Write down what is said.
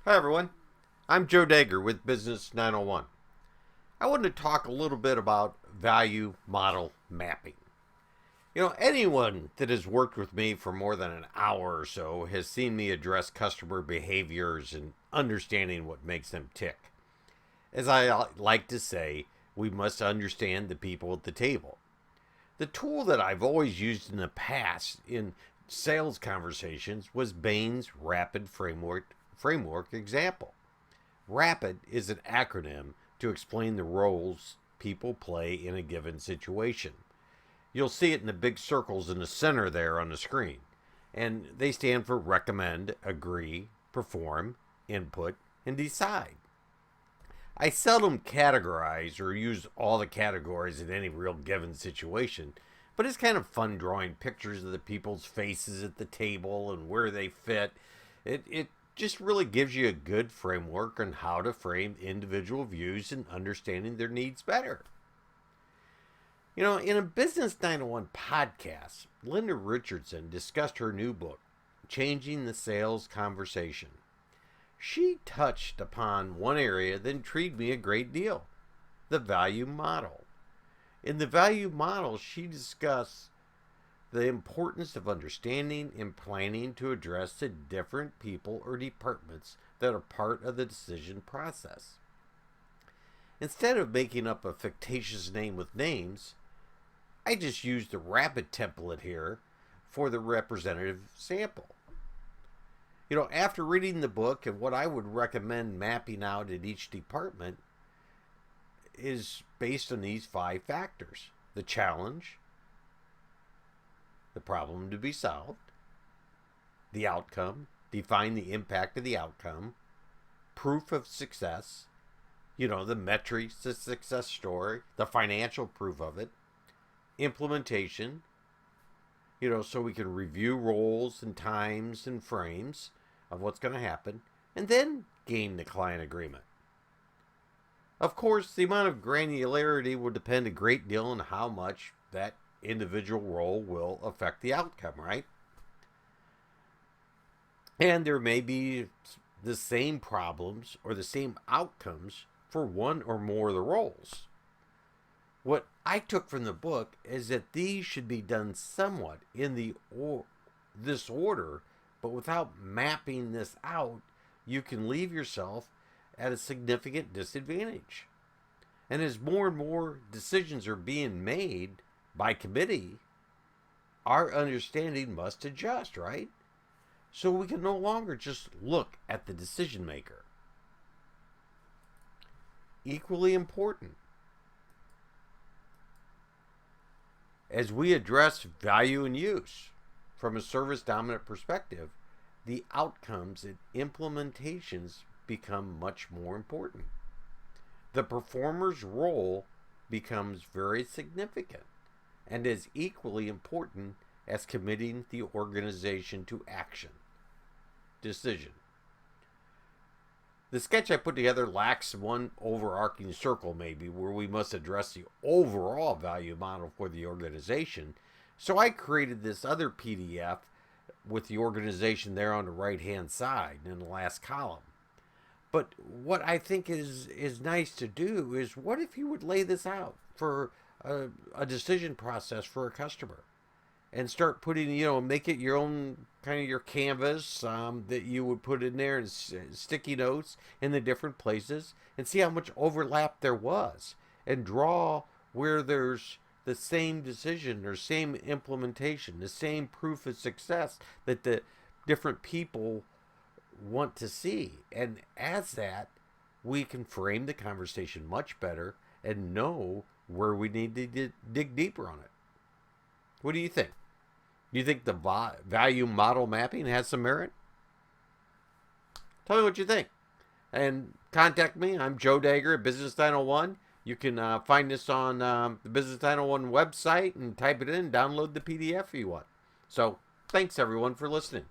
Hi everyone, I'm Joe Dager with Business 901. I wanted to talk a little bit about value model mapping. Anyone that has worked with me for more than an hour or so has seen me address customer behaviors and understanding what makes them tick. As I like to say, we must understand the people at the table. The tool that I've always used in the past in sales conversations was Bain's Rapid framework example. RAPID is an acronym to explain the roles people play in a given situation. You'll see it in the big circles in the center there on the screen. And they stand for recommend, agree, perform, input, and decide. I seldom categorize or use all the categories in any real given situation, but it's kind of fun drawing pictures of the people's faces at the table and where they fit. It just really gives you a good framework on how to frame individual views and understanding their needs better. In a Business 901 podcast, Linda Richardson discussed her new book, Changing the Sales Conversation. She touched upon one area that intrigued me a great deal, the value model. In the value model, she discussed the importance of understanding and planning to address the different people or departments that are part of the decision process. Instead of making up a fictitious name with names, I just used the rapid template here for the representative sample. After reading the book, and what I would recommend mapping out at each department is based on these 5 factors: the challenge, the problem to be solved, the outcome, define the impact of the outcome, proof of success, the metrics, the success story, the financial proof of it, implementation, so we can review roles and times and frames of what's going to happen, and then gain the client agreement. Of course, the amount of granularity will depend a great deal on how much that individual role will affect the outcome, right? And there may be the same problems or the same outcomes for one or more of the roles. What I took from the book is that these should be done somewhat in this order, but without mapping this out, you can leave yourself at a significant disadvantage. And as more and more decisions are being made by committee, our understanding must adjust, right? So we can no longer just look at the decision maker. Equally important, as we address value and use from a service dominant perspective, the outcomes and implementations become much more important. The performer's role becomes very significant and is equally important as committing the organization to action. Decision. The sketch I put together lacks one overarching circle, maybe, where we must address the overall value model for the organization. So I created this other PDF with the organization there on the right-hand side in the last column. But what I think is nice to do is, what if you would lay this out for a decision process for a customer and start putting, make it your own kind of your canvas that you would put in there, and sticky notes in the different places, and see how much overlap there was, and draw where there's the same decision or same implementation, the same proof of success that the different people want to see. And as that, we can frame the conversation much better and know where we need to dig deeper on it. What do you think? Do you think the value model mapping has some merit? Tell me what you think. And contact me. I'm Joe Dager at Business 901. You can find this on the Business 901 website and type it in, download the PDF if you want. So, thanks everyone for listening.